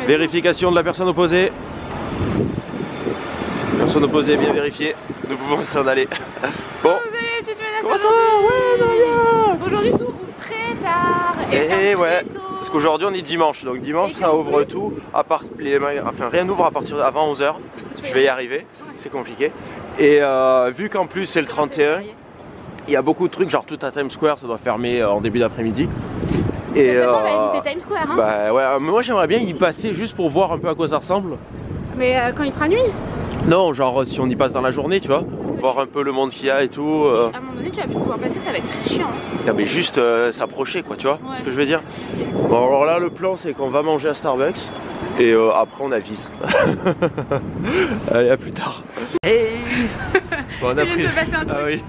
Vérification de la personne opposée. Personne opposée, bien vérifiée. Nous pouvons s'en aller. Bon. Comment ça va? Ouais, ça va bien. Aujourd'hui tout ouvre très tard. Et ouais. Parce qu'aujourd'hui on est dimanche, donc dimanche ça ouvre tout. Enfin rien n'ouvre à partir d'avant 11 h. Je vais y arriver, c'est compliqué. Et vu qu'en plus c'est le 31, il y a beaucoup de trucs, genre tout à Times Square, ça doit fermer en début d'après-midi. Et on va éviter Times Square, hein. Bah ouais, moi j'aimerais bien y passer juste pour voir un peu à quoi ça ressemble. Mais quand il fera nuit? Non, genre si on y passe dans la journée, tu vois, voir un peu le monde qu'il y a et tout. À un moment donné, tu vas plus pouvoir passer, ça va être très chiant. Hein. Non mais juste s'approcher, quoi, tu vois, ce que je veux dire. Bon, alors là, le plan, c'est qu'on va manger à Starbucks et après on avise. Allez, à plus tard. Hey. Bon, on a pris... Ah oui.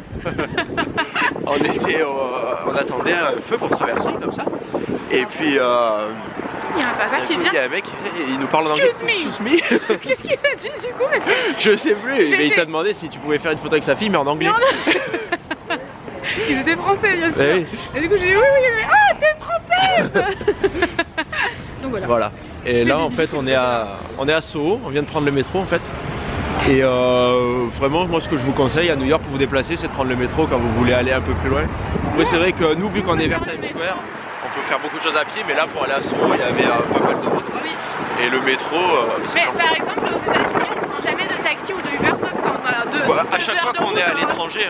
on attendait un feu pour traverser comme ça. Et puis il y a un papa qui vient. Il y a un mec, il nous parle en anglais. Excuse me. Qu'est-ce qu'il a dit du coup? Parce que je sais plus. Mais il t'a demandé si tu pouvais faire une photo avec sa fille, mais en anglais. Ils étaient français, bien sûr. Oui. Et du coup, j'ai dit oui. Ah, t'es française. Donc voilà. Voilà. Et là, en fait, on est à Soho. On vient de prendre le métro, en fait. Et vraiment, moi, ce que je vous conseille à New York pour vous déplacer, c'est de prendre le métro quand vous voulez aller un peu plus loin. Après, c'est vrai que nous, vu qu'on est vers Times Square, on peut faire beaucoup de choses à pied, mais là, pour aller à Soho, il y avait pas mal de routes. Oui. Et le métro. Mais par exemple, aux États-Unis, on prend jamais de taxi ou de Uber, sauf quand on a à chaque fois qu'on est à l'étranger,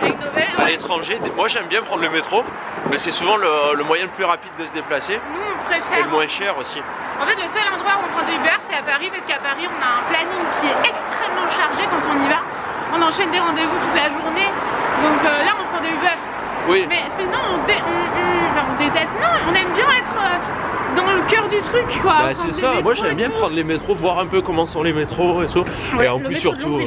moi j'aime bien prendre le métro, mais c'est souvent le moyen le plus rapide de se déplacer. Nous, on préfère. Et le moins cher aussi. En fait, le seul endroit où on prend de Uber, c'est à Paris, parce qu'à Paris, on a un planning qui est extrêmement chargé quand on y va. On enchaîne des rendez-vous toute la journée, donc là, on prend de Uber. Oui. Mais sinon, on déteste. Non, on aime bien être dans le cœur du truc, quoi. Bah, c'est ça, moi j'aime bien prendre les métros, voir un peu comment sont les métros et tout. Ouais, et en plus surtout,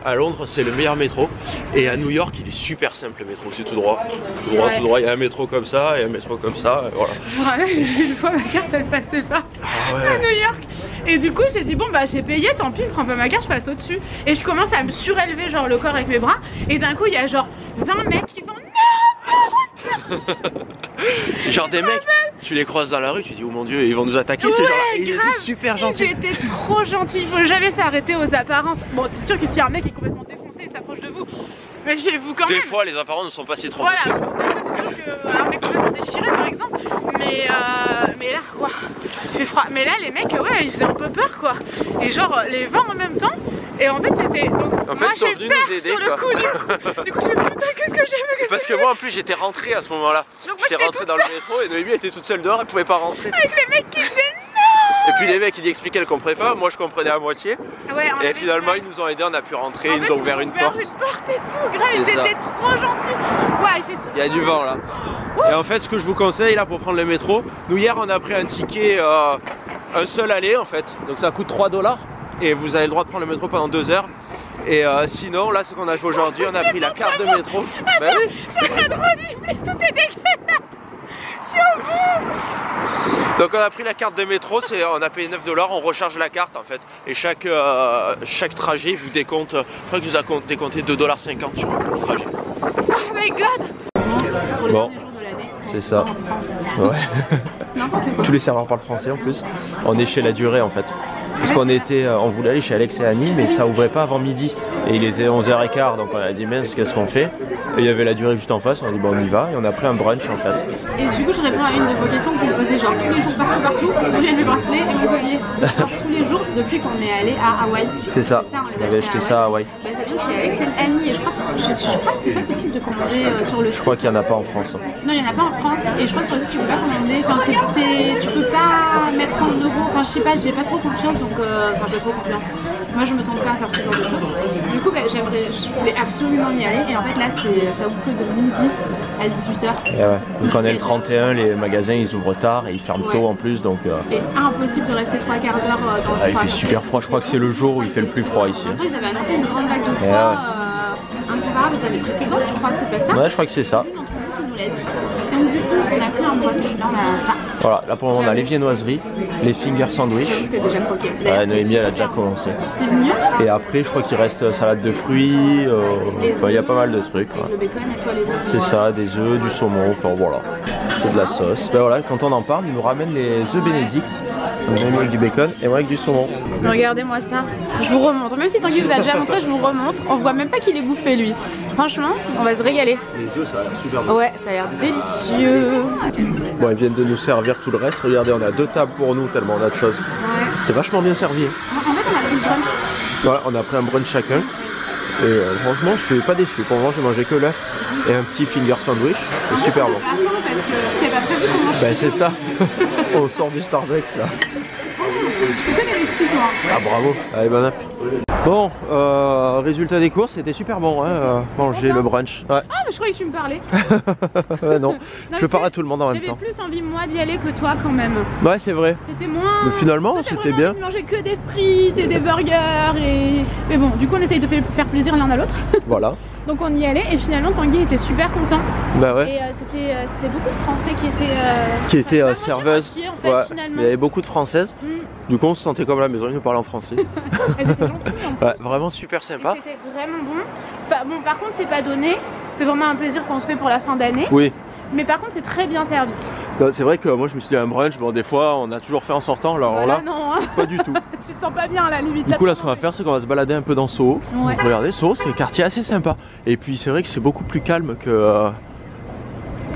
à Londres c'est le meilleur métro. Et à New York il est super simple le métro, c'est tout droit. Tout droit, il y a un métro comme ça et un métro comme ça, et voilà. Voilà, une fois ma carte elle passait pas à New York. Et du coup j'ai dit bon bah j'ai payé, tant pis, je prends pas ma carte, je passe au-dessus. Et je commence à me surélever genre le corps avec mes bras. Et d'un coup il y a genre 20 mecs qui font non. Genre des mecs, tu les croises dans la rue, tu dis oh mon dieu, ils vont nous attaquer, c'est genre ils étaient super gentils. Ils étaient trop gentils, il faut jamais s'arrêter aux apparences. Bon c'est sûr que si un mec est complètement défoncé il s'approche de vous, mais chez vous quand même. Des fois les apparences ne sont pas si trompées. Voilà, c'est sûr qu'un mec complètement déchiré par exemple, mais là, wow, il fait froid. Mais là les mecs, ouais, ils faisaient un peu peur quoi. Et genre les 20 en même temps, et en fait c'était... Donc en fait, moi ils sont venus nous aider, sur le coup, du coup j'ai dit putain qu'est-ce que j'ai fait. Parce que moi en plus j'étais rentré à ce moment-là. J'étais rentré dans le métro et Noémie était toute seule dehors, elle pouvait pas rentrer. Avec les mecs qui disaient non. Et puis les mecs ils expliquaient, elle comprenait pas, moi je comprenais à moitié. Ouais, et finalement ils nous ont aidés, on a pu rentrer, ils nous ont ouvert une porte. Et tout, grave, ils étaient trop gentils. Ouais, il fait super. Il y a du vent là. Et en fait ce que je vous conseille là pour prendre le métro, nous hier on a pris un ticket un seul aller en fait, donc ça coûte 3 $. Et vous avez le droit de prendre le métro pendant 2 heures. Et sinon, là, ce qu'on a fait aujourd'hui, on a pris la carte de métro. Attends, je suis en train de renifler, tout est dégueulasse. Je suis au bout. Donc on a pris la carte de métro, on a payé 9 $, on recharge la carte en fait. Et chaque trajet vous décompte, je crois que vous a décompté 2,50 $ sur le trajet. Oh my god. Bon, c'est ça. Ouais. Tous les serveurs parlent français en plus. On est chez La Durée en fait. Parce qu'on on voulait aller chez Alex et Annie, mais ça ouvrait pas avant midi. Et il était 11 h 15, donc on a dit mince, qu'est-ce qu'on fait? Et il y avait La Durée juste en face, on a dit bon on y va, et on a pris un brunch en fait. Et du coup je réponds à une de vos questions que vous me posez genre tous les jours partout, vous voulez mes bracelets et mon collier. Tous les jours depuis qu'on est allé à Hawaï. C'est ça, on avait acheté ça à Hawaï. Bah, ça vient de chez Alex et Annie, et je crois que c'est pas possible de commander sur le site. Je crois qu'il n'y en a pas en France. Non, il n'y en a pas en France, et je crois que sur le site tu peux pas commander, enfin tu peux pas mettre en euros, enfin je sais pas, j'ai pas trop confiance, donc enfin j'ai pas trop confiance. Moi je me tente pas à faire ce genre de choses. Du coup bah, je voulais absolument y aller, et en fait là ça ouvre que de midi à 18 h. Ouais. Donc on est le 31, les magasins ils ouvrent tard et ils ferment tôt en plus, donc... Et impossible de rester 3 quarts d'heure dans le froid. Il fait super froid, je crois que c'est le jour où il fait le plus froid ici. En fait ils avaient annoncé une grande vague de froid incomparable aux années précédentes, je crois, c'est pas ça? Ouais, je crois que c'est ça. Donc du coup on a pris un brunch, là on a ça. Voilà, là pour le moment on a les viennoiseries, les finger sandwich. C'est déjà croqué. Ouais, Noémie elle a déjà commencé. C'est mignon. Et après je crois qu'il reste salade de fruits, il y a pas mal de trucs. Le bacon et toi les œufs. C'est ça, des œufs, du saumon, enfin voilà. C'est de la sauce. Ben voilà, quand on en parle, ils nous ramènent les œufs bénédicts. On a mis avec du bacon et moi avec du saumon. Regardez-moi ça. Je vous remontre. Même si Tanguy vous a déjà montré, je vous remontre. On voit même pas qu'il est bouffé lui. Franchement, on va se régaler. Les yeux, ça a l'air super bon. Ouais, ça a l'air délicieux. Bon, ils viennent de nous servir tout le reste. Regardez, on a 2 tables pour nous tellement on a de choses. Ouais. C'est vachement bien servi. En fait, on a pris le brunch. Ouais, on a pris un brunch chacun. Et franchement, je suis pas déçu. Pour moi, j'ai mangé que l'œuf et un petit finger sandwich. C'est super bon. Parce que c'était pas prévu qu'on mange. Bah, c'est ça. On sort du Starbucks là. Je fais que des bêtises, moi. Ah, bravo. Allez, bon appétit. Bon, résultat des courses, c'était super bon, hein, manger le brunch. Ouais. Ah, mais je croyais que tu me parlais. Non, je parle à tout le monde en même temps. J'avais plus envie, moi, d'y aller que toi, quand même. Ouais, c'est vrai. C'était moins. Mais finalement, c'était bien. On mangeait que des frites et des burgers. Et... Mais bon, du coup, on essaye de faire plaisir l'un à l'autre. Voilà. Donc, on y allait et finalement, Tanguy était super content. Bah ouais. Et c'était beaucoup de Français qui étaient. Serveuses. En fait, ouais. Finalement. Il y avait beaucoup de Françaises. Du coup, on se sentait comme à la maison, ils nous parlaient en français. Elles étaient gentilles en plus. Ouais, vraiment super sympa. C'était vraiment bon. Bon, par contre, c'est pas donné. C'est vraiment un plaisir qu'on se fait pour la fin d'année. Oui. Mais par contre, c'est très bien servi. C'est vrai que moi, je me suis dit un brunch. Bon, des fois, on a toujours fait en sortant. Alors voilà, là, non, hein. pas du tout. Tu te sens pas bien à la limite. Du coup, là, ce qu'on va faire, c'est qu'on va se balader un peu dans Soho. Ouais. Donc, regardez, Soho, c'est un quartier assez sympa. Et puis, c'est vrai que c'est beaucoup plus calme que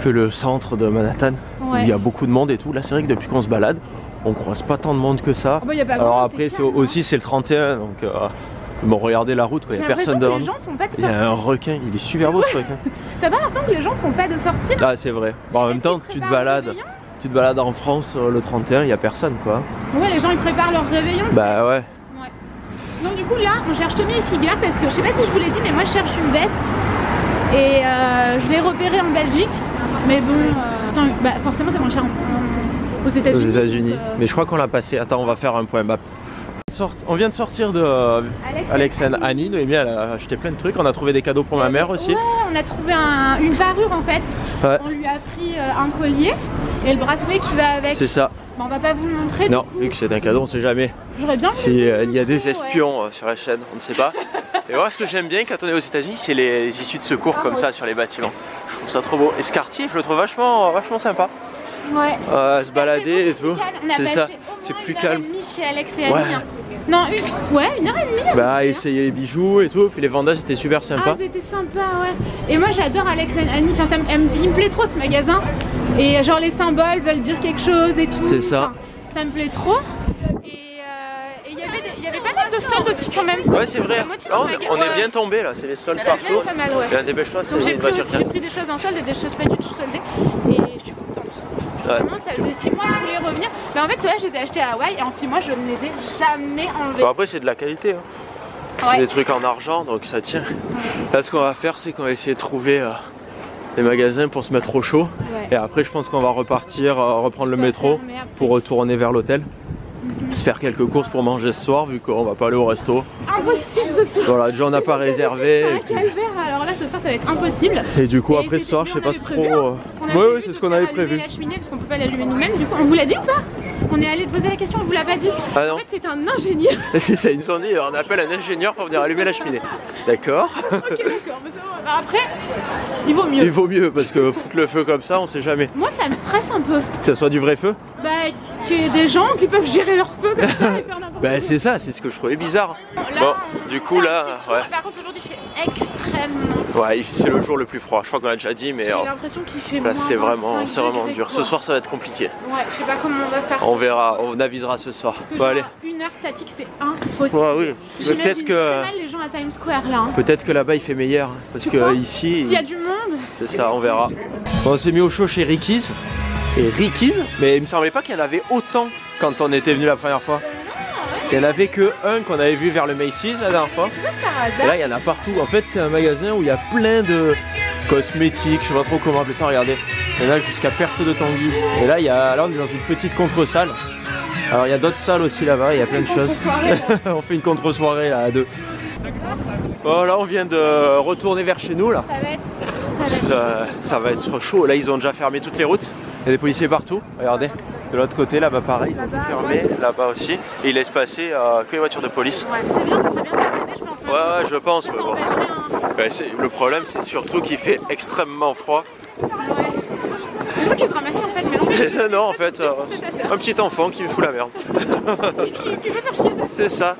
le centre de Manhattan, où il y a beaucoup de monde et tout. Là, c'est vrai que depuis qu'on se balade, on croise pas tant de monde que ça. Oh bah, y a pas alors grand, après, calme, aussi, c'est le 31, donc bon, regardez la route, quoi. Il y a personne devant. Les gens sont pas de Il y a un requin, il est super beau ce requin. T'as pas l'impression que les gens sont pas de sortir? Ah, c'est vrai. Bon, en même temps, tu te balades en France le 31, il y a personne, quoi. Ouais, les gens ils préparent leur réveillon. Bah ouais. Donc du coup là, on cherche Tommy et Figure parce que je sais pas si je vous l'ai dit, mais moi je cherche une veste et je l'ai repérée en Belgique. Mais bon, forcément c'est moins cher aux États-Unis. Aux États-Unis. Mais je crois qu'on l'a passé. Attends, on va faire un point map. On vient de sortir de Alex and Annie. Noémie, elle a acheté plein de trucs. On a trouvé des cadeaux pour ma mère aussi. Ouais, on a trouvé une parure en fait. Ouais. On lui a pris un collier et le bracelet qui va avec. C'est ça. Bon, on va pas vous le montrer. Non, vu que c'est un cadeau, on sait jamais. J'aurais bien si il y a des espions sur la chaîne, on ne sait pas. Et voilà, ce que j'aime bien quand on est aux États-Unis, c'est les issues de secours comme ça sur les bâtiments. Je trouve ça trop beau. Et ce quartier, je le trouve vachement sympa. Ouais. Se balader et tout. C'est ça. C'est plus calme. Chez Alex et Annie. Ouais. Non, 1h30. Bah, essayer les bijoux et tout. Puis les vendeuses étaient super sympas. Ah, c'était sympa, ouais. Et moi, j'adore Alex et Annie. Enfin, il me plaît trop ce magasin. Et genre, les symboles veulent dire quelque chose et tout. C'est ça. Enfin, ça me plaît trop. Et il y avait pas mal de soldes aussi quand même. Ouais, c'est vrai. Là, on est bien tombé là. C'est les soldes partout. Pas mal, ouais. Dépêche-toi, donc j'ai pris des choses en solde et des choses pas du tout soldées. Et je suis contente. Ouais. Vraiment, ça faisait 6 mois que je voulais revenir. Mais en fait, c'est vrai, je les ai achetés à Hawaï et en 6 mois, je ne les ai jamais enlevés. Bon, après, c'est de la qualité. Hein. C'est des trucs en argent, donc ça tient. Là, ce qu'on va faire, c'est qu'on va essayer de trouver des magasins pour se mettre au chaud. Ouais. Et après, je pense qu'on va repartir, reprendre le métro pour retourner vers l'hôtel. Se faire quelques courses pour manger ce soir, vu qu'on va pas aller au resto. Impossible ce soir. Voilà, déjà on n'a pas réservé. C'est un calvaire, alors là ce soir ça va être impossible. Et du coup après ce soir, je sais pas trop. Oui, c'est ce qu'on avait prévu. La cheminée parce qu'on peut pas l'allumer nous-mêmes. Du coup, on vous l'a dit ou pas? On est allé te poser la question, on vous l'a pas dit. Ah non. En fait, c'est un ingénieur. C'est ça, ils nous ont dit, on appelle un ingénieur pour venir allumer la cheminée. D'accord. Ok, d'accord. Mais bah, après, il vaut mieux. Il vaut mieux parce que foutre le feu comme ça, on sait jamais. Moi, ça me stresse un peu. Que ça soit du vrai feu? Bah, qu'il y ait des gens qui peuvent gérer leur feu comme ça et faire n'importe quoi. Bah, c'est ça, c'est ce que je trouvais bizarre. Là, bon, du coup, là, ouais. Par contre, aujourd'hui, il fait extrêmement froid. Ouais, c'est le jour le plus froid. Je crois qu'on l'a déjà dit, mais. J'ai l'impression qu'il fait là, c'est vraiment dur. Quoi. Ce soir, ça va être compliqué. Ouais, je sais pas comment on va faire. On verra, on avisera ce soir. Bon, allez. 1 heure statique, c'est impossible. Ouais, oui. Peut-être que. Mal les gens à Times Square là. Hein. Peut-être que là-bas il fait meilleur. Parce que ici. S'il y a du monde. C'est ça, on verra. Bon, on s'est mis au chaud chez Ricky's. Et Ricky's, mais il me semblait pas qu'il y en avait autant quand on était venu la première fois. Il n'y en avait que un qu'on avait vu vers le Macy's la dernière fois. Et là il y en a partout. En fait c'est un magasin où il y a plein de cosmétiques, je sais pas trop comment appeler ça, regardez. Il y en a jusqu'à perte de Tanguy. Et là, là on est dans une petite contre-salle. Alors il y a d'autres salles aussi là-bas, il y a plein de choses. On fait une contre-soirée là à deux. Bon là on vient de retourner vers chez nous là. Ça va être chaud. Là ils ont déjà fermé toutes les routes. Il y a des policiers partout. Regardez. De l'autre côté là-bas pareil, ils ont tout fermé. Là-bas aussi. Et ils laissent passer que les voitures de police. Ouais, c'est bien, ça serait bien d'arrêter, je pense. Ouais, je pense. Mais bon. Le problème c'est surtout qu'il fait extrêmement froid. Ouais. Je crois qu'ils se ramassaient en fait, mais non. Non, en fait, un petit enfant qui fout la merde. Qui veut faire chier sa C'est ça.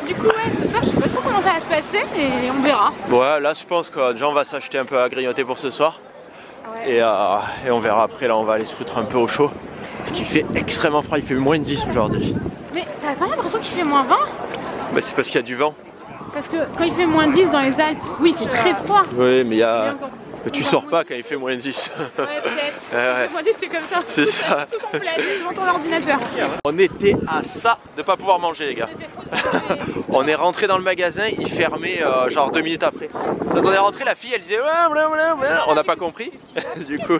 Du coup, ouais, ce soir, je sais pas trop comment ça va se passer, mais on verra. Ouais, là, je pense que déjà, on va s'acheter un peu à grignoter pour ce soir. Ouais. Et on verra après, là, on va aller se foutre un peu au chaud. Parce qu'il fait extrêmement froid, il fait moins de 10 aujourd'hui. Mais t'as pas l'impression qu'il fait moins 20? Bah, c'est parce qu'il y a du vent. Parce que quand il fait moins 10 dans les Alpes, oui, il fait très froid. Oui, mais il y Il a... est encore- Mais tu sors pas quand il fait moins 10. Ouais, peut-être. Ouais. Moins 10, c'était comme ça. C'est ça. Sous ton plaid, devant ton ordinateur. On était à ça de pas pouvoir manger, les gars. On est rentré dans le magasin, il fermait genre 2 minutes après. Donc on est rentré, la fille elle disait on n'a pas compris. Du coup,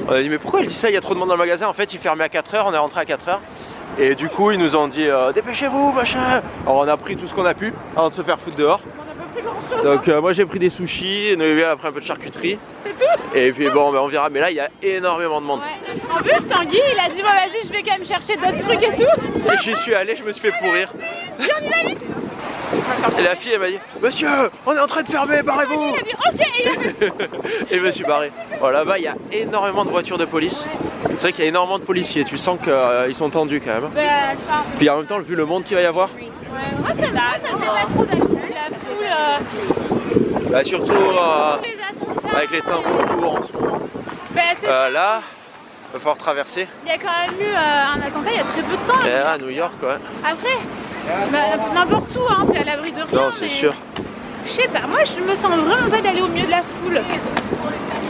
on a dit mais pourquoi elle dit ça, il y a trop de monde dans le magasin. En fait il fermait à 4h, on est rentré à 4h. Et du coup ils nous ont dit dépêchez-vous machin. Alors on a pris tout ce qu'on a pu avant de se faire foutre dehors. Donc moi j'ai pris des sushis, Noémie a pris un peu de charcuterie. C'est tout. Et puis bon on verra, mais là il y a énormément de monde. Ouais. En plus Tanguy il a dit bon vas-y je vais quand même chercher d'autres trucs et tout. Et j'y suis allé, je me suis fait pourrir. Viens on y va vite. Et la fille elle m'a dit monsieur on est en train de fermer, barrez-vous. Il a dit ok et il a fait... Et je me suis barré. Bon, là-bas, il y a énormément de voitures de police. C'est vrai qu'il y a énormément de policiers. Tu sens qu'ils sont tendus quand même. Puis en même temps, vu le monde qu'il va y avoir. Ouais, moi ça me fait pas trop la foule. Bah, surtout Les attentats. avec les temps courts en ce moment. Bah, Là, il va falloir traverser. il y a quand même eu un attentat il y a très peu de temps. Et à New York, ouais. Après, bah, n'importe où, hein, t'es à l'abri de rien. Non, c'est sûr. Je sais pas, moi je me sens vraiment pas d'aller au milieu de la foule.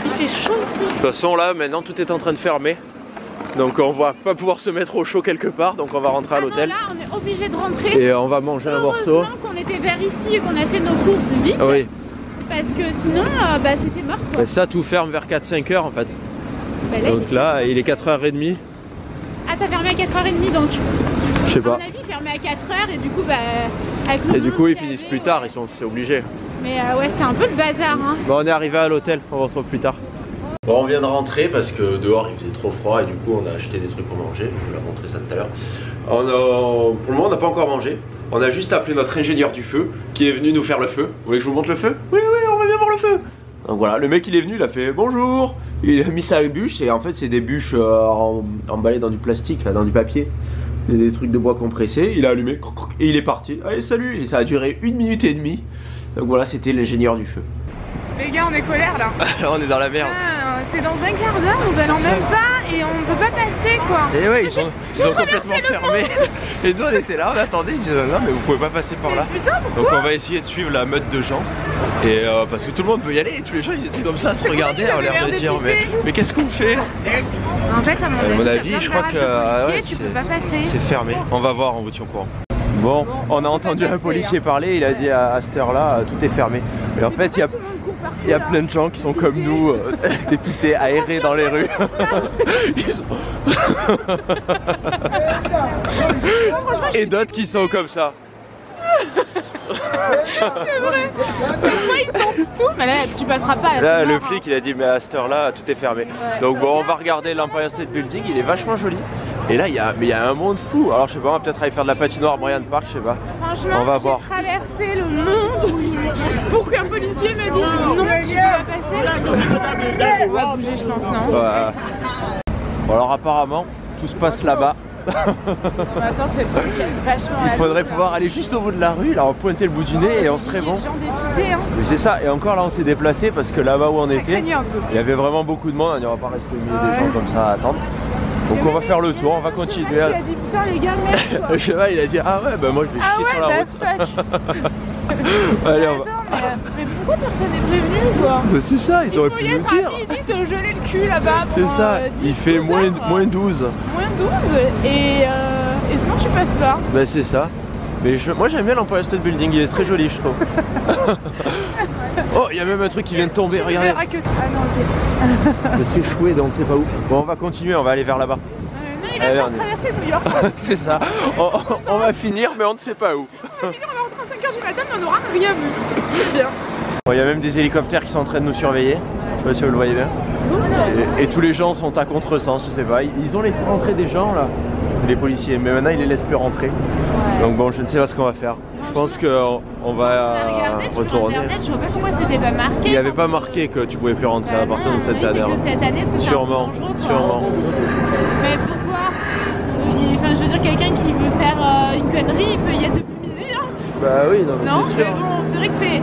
Il fait chaud aussi. De toute façon, là, maintenant, tout est en train de fermer. Donc, on va pas pouvoir se mettre au chaud quelque part. Donc, on va rentrer à l'hôtel. Là, on est obligé de rentrer. Et on va manger un morceau. Heureusement qu'on était vers ici et qu'on a fait nos courses vite. Oui. Parce que sinon, bah, c'était mort quoi. Et ça, tout ferme vers 4-5 heures en fait. Bah, là, Donc là, il est 4h30. Ah, ça fermait à 4h30 donc. Je sais À pas. mon avis, il fermait à 4h et du coup, bah. Avec le Et du monde coup, ils qu'il y finissent avait, plus tard, c'est obligé. Mais ouais, c'est un peu le bazar. Hein. Bon, on est arrivé à l'hôtel, on va retrouver plus tard. Bon, on vient de rentrer parce que dehors il faisait trop froid et du coup on a acheté des trucs pour manger. Je vous l'ai montré ça tout à l'heure. Pour le moment, on n'a pas encore mangé. On a juste appelé notre ingénieur du feu qui est venu nous faire le feu. Vous voulez que je vous montre le feu? Oui, oui, on va bien voir le feu. Donc voilà, le mec il est venu, il a fait bonjour. Il a mis sa bûche et en fait c'est des bûches emballées dans du plastique, là, dans du papier. C'est des trucs de bois compressés. Il a allumé et il est parti. Allez, salut! Et ça a duré 1 minute et demie. Donc voilà, c'était l'ingénieur du feu. Les gars, on est colère là. Là, on est dans la merde. Ah, c'est dans un quart d'heure, nous allons même pas et on peut pas passer quoi. Et ouais, ils ont complètement fermé. Et nous on était là, on attendait, ils disaient non mais vous pouvez pas passer par là. Putain, pourquoi? Donc on va essayer de suivre la meute de gens. Et parce que tout le monde veut y aller, et tous les gens ils étaient comme ça à se regarder, à l'air de dire mais qu'est-ce qu'on fait? En fait, à mon avis, je crois que tu peux pas passer. c'est fermé. On va voir, on vous tient au courant. Bon, on a entendu un policier parler, il a dit à cette heure-là, tout est fermé. Et en fait, il y a plein de gens qui sont comme nous, dépités, aérés dans les rues. Et d'autres qui sont comme ça. C'est vrai. Soit ils tentent tout, mais là tu passeras pas. Là, le flic il a dit mais à cette heure-là tout est fermé. Donc bon, on va regarder l'Empire State Building, il est vachement joli. Et là il y a un monde fou. Alors je sais pas, on va peut-être aller faire de la patinoire Bryant Park, je sais pas. Franchement, on va voir. Traverser le monde pour qu'un policier me dise non, tu dois passer. On va bouger, je pense, non? Ouais. Bon alors apparemment tout se passe là-bas. Attends, c'est vachement. Il faudrait pouvoir aller juste au bout de la rue, là, pointer le bout du nez et on serait bon. Les gens dépités, hein. Mais c'est ça, et encore là on s'est déplacé parce que là-bas où on était, il y avait vraiment beaucoup de monde, on va pas rester au milieu des gens comme ça à attendre. Donc on va faire le tour, on va continuer. Il a dit putain les gars, merde quoi. Le cheval il a dit ah ouais bah moi je vais chier sur la route. Allez, on va. Mais pourquoi personne n'est prévenu quoi? Mais c'est ça, ils auraient pu nous dire. Il dit te geler le cul là-bas. C'est ça, il fait moins 12. Moins 12 et sinon tu passes pas. Bah c'est ça. Mais moi j'aime bien l'Empire State Building, il est très joli je trouve. Oh, il y a même un truc qui vient de tomber, regardez. Ah non, ok. C'est échoué donc on sait pas où. Bon on va continuer, on va aller vers là-bas. Non, il va traverser New York. C'est ça, on va finir mais on ne sait pas où. On va rentrer à 5h du matin mais on n'aura rien vu. C'est bien. Bon, il y a même des hélicoptères qui sont en train de nous surveiller. Je sais pas si vous le voyez bien. Et tous les gens sont à contresens, je sais pas. Ils ont laissé rentrer des gens là. les policiers, mais maintenant ils les laissent plus rentrer. Donc bon, je ne sais pas ce qu'on va faire. Je pense qu'on va retourner. Je vois pas pourquoi c'était pas marqué. Il n'y avait pas marqué que tu pouvais plus rentrer à partir de cette année. C'est que cette année, parce que sûrement, sûrement. Mais pourquoi? Enfin, je veux dire, quelqu'un qui veut faire une connerie, il peut y être depuis midi. Hein. Bah oui, non, Non, c'est sûr. mais bon, c'est vrai que c'est.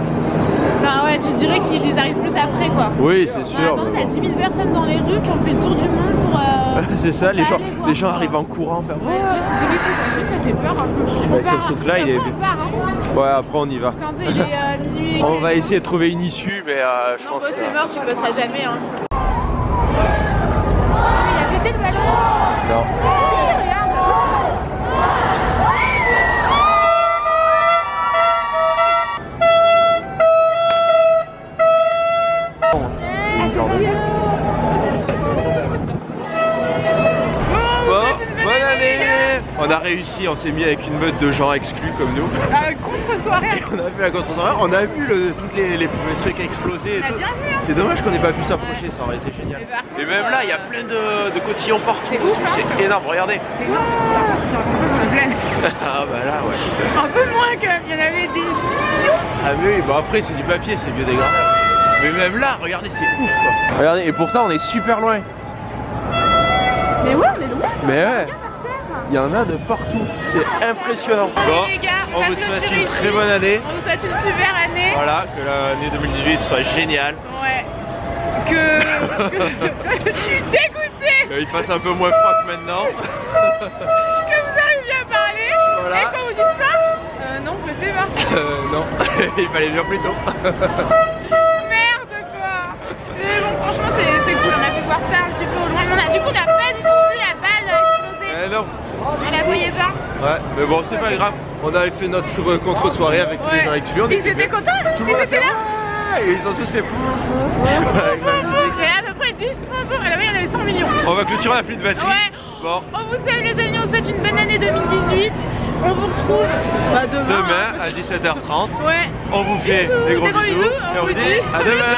Enfin, ouais, tu dirais qu'ils arrivent plus après, quoi. Oui, c'est sûr. Attends, t'as 10 000 personnes dans les rues qui ont fait le tour du monde pour. C'est ça, les gens arrivent en courant faire. Ouais, ça fait peur un peu. Surtout que là, il est. Ouais, après on y va. Quand il est minuit. On va essayer de trouver une issue, mais je pense que. C'est mort, tu passeras jamais. Hein. Il a pété le ballon. Non. Bonne année! On a réussi, on s'est mis avec une meute de gens exclus comme nous. Contre-soirée. On a fait la contre-soirée, on a vu tous les trucs exploser et tout. C'est dommage qu'on n'ait pas pu s'approcher, ça aurait été génial. Et même là, il y a plein de cotillons partout. C'est énorme, regardez. Ah bah là, ouais. Un peu moins quand même, il y en avait des millions. Ah mais oui, bah après c'est du papier, c'est biodégradable. Mais même là, regardez, c'est ouf quoi. Regardez, et pourtant on est super loin. Mais ouais, on est loin. Mais ouais. Il y en a de partout, c'est impressionnant. Bon, les gars, on vous souhaite une très bonne année. On vous souhaite une super année. Voilà, que l'année 2018 soit géniale. Ouais. Que je suis dégoûtée. Qu'il fasse un peu moins froid que maintenant. Que vous arriviez à parler. Voilà. Et qu'on vous dise pas non, je sais pas. Non, il fallait venir plus tôt. Merde quoi. Mais bon, franchement, c'est cool, on a pu voir ça un petit peu au loin. Du coup, on n'a pas du tout vu la balle exploser. Non. On la voyait pas. Ouais, mais bon, c'est pas grave. On avait fait notre contre-soirée avec tous les gens exclus. Ils étaient contents, tout le ils monde a étaient fait, là. ouais, et ils ont tous fait. Et à peu près 10 et là-bas, il y en avait 100 millions. On va clôturer, on a plus de batterie. Ouais. Bon. On vous salue les amis, on vous souhaite une bonne année 2018. On vous retrouve demain à 17h30. Ouais. On vous fait des gros bisous. Et on vous dit à demain.